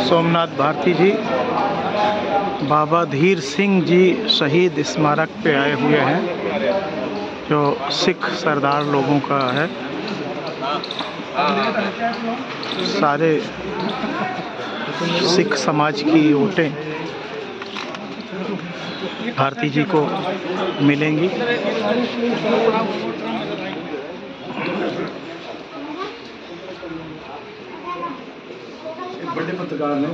सोमनाथ भारती जी बाबा धीर सिंह जी शहीद स्मारक पे आए हुए हैं, जो सिख सरदार लोगों का है। सारे सिख समाज की वोटें भारती जी को मिलेंगी। बड़े पत्रकार ने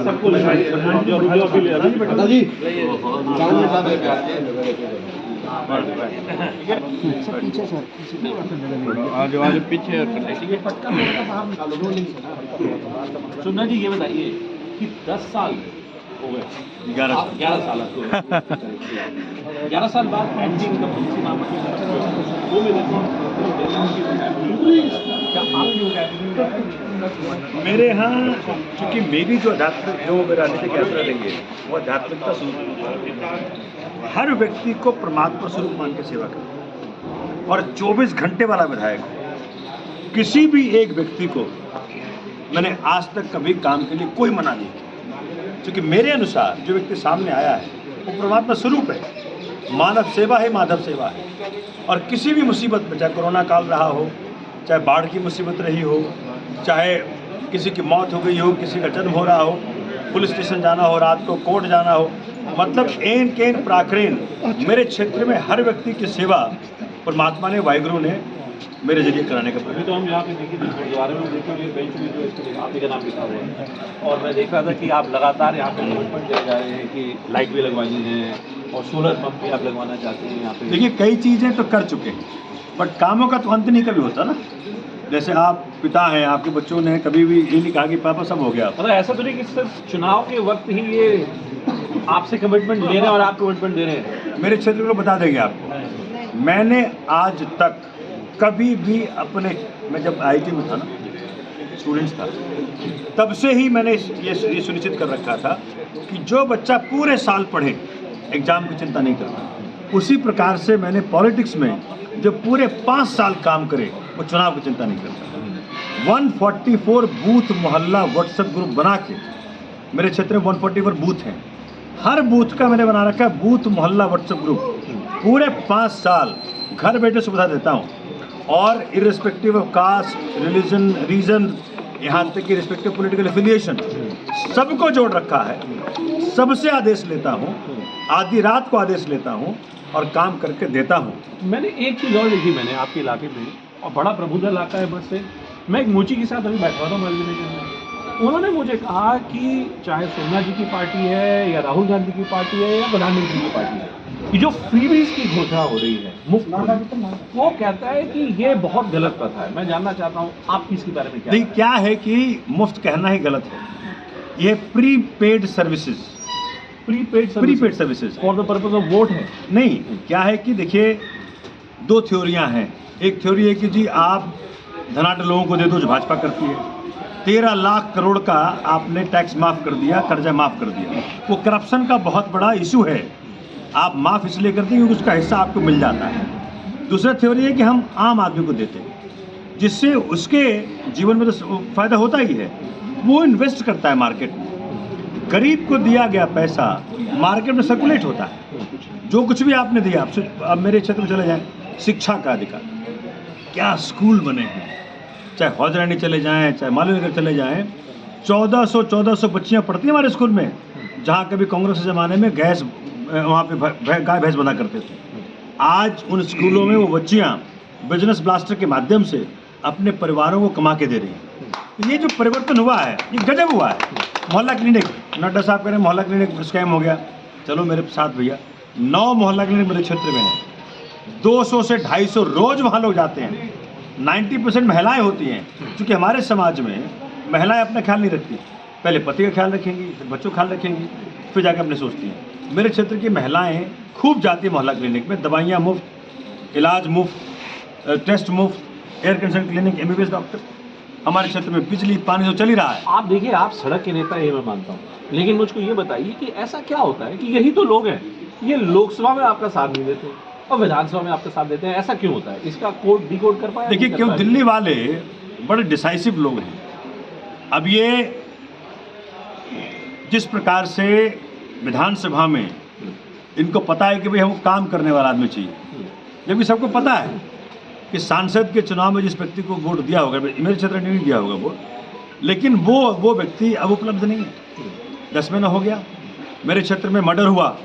सबको आज पीछे सुनना जी, ये बताइए कि 10 साल हो गए, 11 साल 11 साल बाद एंटी इनकम पॉलिसी नाम की वो मिले क्या आप मेरे यहाँ, क्योंकि मेरी जो आध्यात्मिक जो राजनीतिक यात्रा रही है वो आध्यात्मिकता स्वरूप हर व्यक्ति को परमात्मा स्वरूप मान के सेवा करना और 24 घंटे वाला विधायक हूँ। किसी भी एक व्यक्ति को मैंने आज तक कभी काम के लिए कोई मना नहीं किया, क्योंकि मेरे अनुसार जो व्यक्ति सामने आया है वो परमात्मा स्वरूप है। मानव सेवा है, माधव सेवा है। और किसी भी मुसीबत में, चाहे कोरोना काल रहा हो, चाहे बाढ़ की मुसीबत रही हो, चाहे किसी की मौत हो गई हो, किसी का जन्म हो रहा हो, पुलिस स्टेशन जाना हो, रात को कोर्ट जाना हो, मतलब एन केन प्राक्रेन मेरे क्षेत्र में हर व्यक्ति की सेवा परमात्मा ने, वाहिगुरु ने मेरे जरिए कराने का प्रयास। तो हम यहाँ पे देखिए गुरुद्वारे में देखिए बेंच में जो इसके आप ही का नाम लिखा हुआ है, और मैं देख रहा था कि आप लगातार यहाँ पे कमिटमेंट दे जा रहे हैं कि लाइट भी लगवानी है और सोलर पंप भी आप लगवाना चाहते हैं यहाँ पे। देखिए कई चीज़ें तो कर चुके हैं, बट कामों का तो अंत नहीं कभी होता ना। जैसे आप पिता हैं, आपके बच्चों ने कभी भी ये नहीं कहा कि पापा सब हो गया। मतलब ऐसा तो नहीं कि सिर्फ चुनाव के वक्त ही ये आपसे कमिटमेंट ले रहे हैं और आप कमिटमेंट दे रहे हैं। मेरे क्षेत्र को बता देंगे आपको, मैंने आज तक कभी भी अपने, मैं जब IIT में था ना, स्टूडेंट्स था, तब से ही मैंने ये सुनिश्चित कर रखा था कि जो बच्चा पूरे साल पढ़े, एग्ज़ाम की चिंता नहीं करता। उसी प्रकार से मैंने पॉलिटिक्स में जो पूरे 5 साल काम करे, वो चुनाव की चिंता नहीं करता। 144 बूथ मोहल्ला व्हाट्सएप ग्रुप बना के, मेरे क्षेत्र में 144 बूथ हैं, हर बूथ का मैंने बना रखा है बूथ मोहल्ला व्हाट्सएप ग्रुप। पूरे 5 साल घर बैठे सुविधा देता हूँ, और irrespective of caste, religion, region, यहाँ तक कि रिस्पेक्टिव पॉलिटिकल एफिलिएशन, सबको जोड़ रखा है। सबसे आदेश लेता हूँ, आधी रात को आदेश लेता हूँ और काम करके देता हूँ। मैंने एक चीज़ और देखी मैंने आपके इलाके में, और बड़ा प्रबुद्ध इलाका है। बस से मैं एक मोची के साथ अभी बैठा था मालवीय में, उन्होंने मुझे कहा कि चाहे सोमनाथ जी की पार्टी है या राहुल गांधी की पार्टी है या प्रधानमंत्री की पार्टी है, कि जो फ्रीबीज की घोषणा हो रही है मुफ्त, वो कहता है कि ये बहुत गलत प्रथा है। मैं जानना चाहता हूँ आप इसके बारे में क्या? नहीं, क्या है कि मुफ्त कहना ही गलत है। ये pre paid services, prepaid services for the purpose of vote है। नहीं, क्या है कि देखिए 2 थ्योरियाँ हैं। एक थ्योरी है कि जी आप धनाढ़ लोगों को दे दो, जो भाजपा करती है। 13 लाख करोड़ का आपने टैक्स माफ़ कर दिया, कर्जा माफ़ कर दिया। वो करप्शन का बहुत बड़ा इशू है। आप माफ़ इसलिए करते हैं क्योंकि उसका हिस्सा आपको मिल जाता है। दूसरा थ्योरी है कि हम आम आदमी को देते हैं, जिससे उसके जीवन में तो फ़ायदा होता ही है। वो इन्वेस्ट करता है मार्केट में, गरीब को दिया गया पैसा मार्केट में सर्कुलेट होता है। जो कुछ भी आपने दिया, आपसे आप मेरे क्षेत्र में चले जाएं, शिक्षा का अधिकार, क्या स्कूल बने हैं, चाहे हौजरानी चले जाएं, चाहे मालवीय नगर चले जाएं, 1400 बच्चियाँ पढ़ती हैं हमारे स्कूल में, जहाँ कभी कांग्रेस के ज़माने में गैस वहाँ पे गाय भैंस बना करते थे। आज उन स्कूलों में वो बच्चियाँ बिजनेस ब्लास्टर के माध्यम से अपने परिवारों को कमा के दे रही हैं। ये जो परिवर्तन हुआ है, ये गजब हुआ है। मोहल्ला क्लिनिक, नड्डा साहब कह रहे हैं मोहल्ला क्लिनिक स्कैम हो गया। चलो मेरे साथ भैया, 9 मोहल्ला क्लिनिक मेरे क्षेत्र में है। 200 से 250 रोज वहाँ लोग जाते हैं। 90% महिलाएं होती हैं, क्योंकि हमारे समाज में महिलाएं अपना ख्याल नहीं रखती। पहले पति का ख्याल रखेंगी, फिर बच्चों का ख्याल रखेंगी, फिर जाकर अपने सोचती हैं। मेरे क्षेत्र की महिलाएं खूब जाती हैं मोहल्ला क्लिनिक में, दवाइयाँ मुफ्त, इलाज मुफ्त, टेस्ट मुफ्ट, air condition clinic, MBBS doctor. हमारे क्षेत्र में बिजली पानी तो चल ही रहा है। आप देखिए, आप सड़क के नेता, ये मैं मानता हूँ, लेकिन मुझको ये बताइए कि ऐसा क्या होता है कि यही तो लोग हैं, ये लोकसभा में आपका साथ नहीं देते, और विधानसभा में आपका साथ देते हैं, ऐसा क्यों होता है? इसका कोड डिकोड कर पाया? देखिए नहीं कर क्यों पाए? दिल्ली वाले बड़े डिसाइसिव लोग हैं। अब ये जिस प्रकार से विधानसभा में इनको पता है कि भाई हमको काम करने वाला आदमी चाहिए, जबकि सबको पता है कि सांसद के चुनाव में जिस व्यक्ति को वोट दिया होगा, मेरे क्षेत्र में नहीं दिया होगा वोट, लेकिन वो व्यक्ति अब उपलब्ध नहीं है। 10 महीना हो गया। मेरे क्षेत्र में मर्डर हुआ,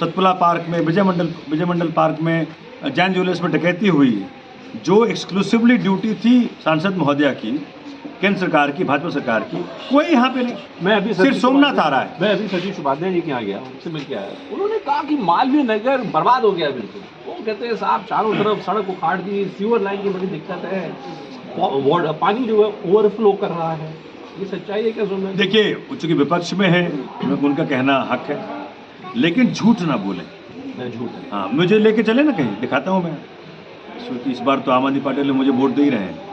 सतपुला पार्क में, विजय मंडल पार्क में, जैन ज्वेलर्स में डकैती हुई, जो एक्सक्लूसिवली ड्यूटी थी सांसद महोदया की, केंद्र सरकार की, भाजपा सरकार की, कोई यहाँ पे नहीं। मैं अभी सिर्फ सोमनाथ आ रहा है। मैं अभी सचिव उपाध्याय जी के यहाँ गया, उनसे मिल के आया। उन्होंने कहा कि मालवीय नगर बर्बाद हो गया बिल्कुल। वो कहते हैं साहब चारों तरफ सड़क उखाड़ दी, सीवर लाइन की बड़ी दिक्कत है, पानी जो है ओवरफ्लो कर रहा है। ये सच्चाई है क्या सोमनाथ? देखिए चूंकि विपक्ष में है, उनका कहना हक है, लेकिन झूठ ना बोले। झूठ है। हाँ, मुझे लेके चले ना कहीं, दिखाता हूँ मैं। इस बार तो आम आदमी पार्टी ने मुझे वोट दे ही रहे हैं,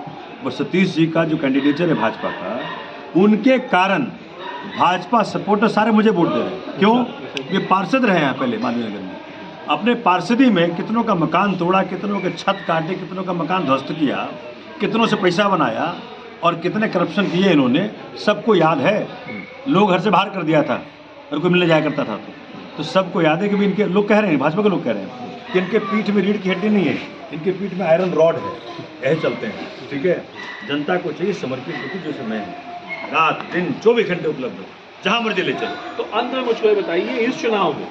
और सतीश जी का जो कैंडिडेचर है भाजपा का, उनके कारण भाजपा सपोर्टर सारे मुझे वोट दे रहे हैं। क्यों? ये पार्षद रहे हैं पहले मालवीय नगर में, अपने पार्षदी में कितनों का मकान तोड़ा, कितनों के छत काटे, कितनों का मकान ध्वस्त किया, कितनों से पैसा बनाया और कितने करप्शन किए इन्होंने, सबको याद है। लोग घर से बाहर कर दिया था और कोई मिलने जाया करता था, तो सबको याद है कि भी इनके लोग कह रहे हैं, भाजपा के लोग कह रहे हैं कि इनके पीठ में रीढ़ की हड्डी नहीं है, इनके पीठ में आयरन रॉड है, यही चलते हैं। ठीक है, जनता को चाहिए समर्पित होती, जो समय है रात दिन 24 घंटे उपलब्ध हो, जहाँ मर्जी ले चलो। तो अंत में मुझको ये बताइए, इस चुनाव में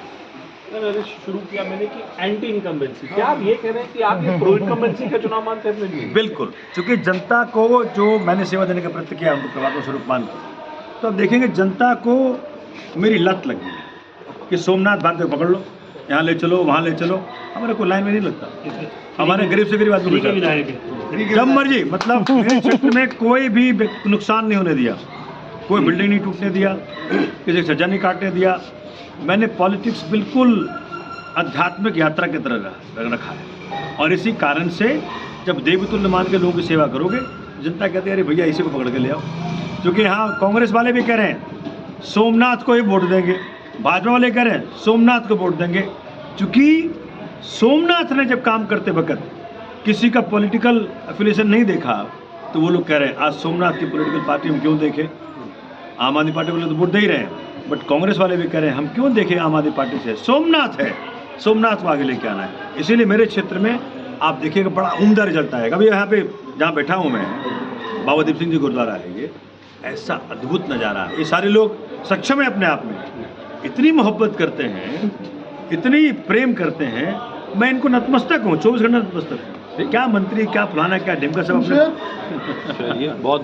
मैंने शुरू किया मैंने कि एंटी इनकम्बेंसी, क्या आप ये कह रहे हैं कि आप ये प्रो इनकम्बेंसी का चुनाव मानते हैं अपने लिए? बिल्कुल, क्योंकि जनता को जो मैंने सेवा देने का प्रयत्न किया उनको प्रभाव स्वरूप मान के, तो अब देखेंगे जनता को मेरी लत लगी है कि सोमनाथ भाग के पकड़ लो, यहाँ ले चलो, वहाँ ले चलो। हमारे को लाइन में नहीं लगता, हमारे गरीब से गरीब आदमी जब मर्जी, मतलब मेरे क्षेत्र में कोई भी नुकसान नहीं होने दिया, कोई बिल्डिंग नहीं टूटने दिया, किसी की सज्जा नहीं काटने दिया। मैंने पॉलिटिक्स बिल्कुल आध्यात्मिक यात्रा की तरह रखा है, और इसी कारण से जब देवतुल्य मान के लोगों की सेवा करोगे, जनता कहती है अरे भैया इसी को पकड़ के ले आओ। क्योंकि यहाँ कांग्रेस वाले भी कह रहे हैं सोमनाथ को ही वोट देंगे, भाजपा वाले कह रहे हैं सोमनाथ को वोट देंगे, क्योंकि सोमनाथ ने जब काम करते वक्त किसी का पॉलिटिकल एफिलिएशन नहीं देखा, तो वो लोग कह रहे हैं आज सोमनाथ की पॉलिटिकल पार्टी हम क्यों देखें। आम आदमी पार्टी वाले तो वोट दे ही रहे हैं, बट कांग्रेस वाले भी कह रहे हैं हम क्यों देखें आम आदमी पार्टी से, सोमनाथ है, सोमनाथ को आगे लेके आना है। इसीलिए मेरे क्षेत्र में आप देखिएगा बड़ा उम्दा रिजल्ट आएगा। अभी यहाँ पे जहाँ बैठा हूँ मैं, बाबा दीप सिंह जी गुरुद्वारा है, ये ऐसा अद्भुत नज़ारा है। ये सारे लोग सक्षम है अपने आप में, इतनी मोहब्बत करते हैं, इतनी प्रेम करते हैं, मैं इनको नतमस्तक हूँ, 24 घंटे नतमस्तक हूँ। क्या मंत्री, क्या फलाना, क्या ढिमका, सब अपने बहुत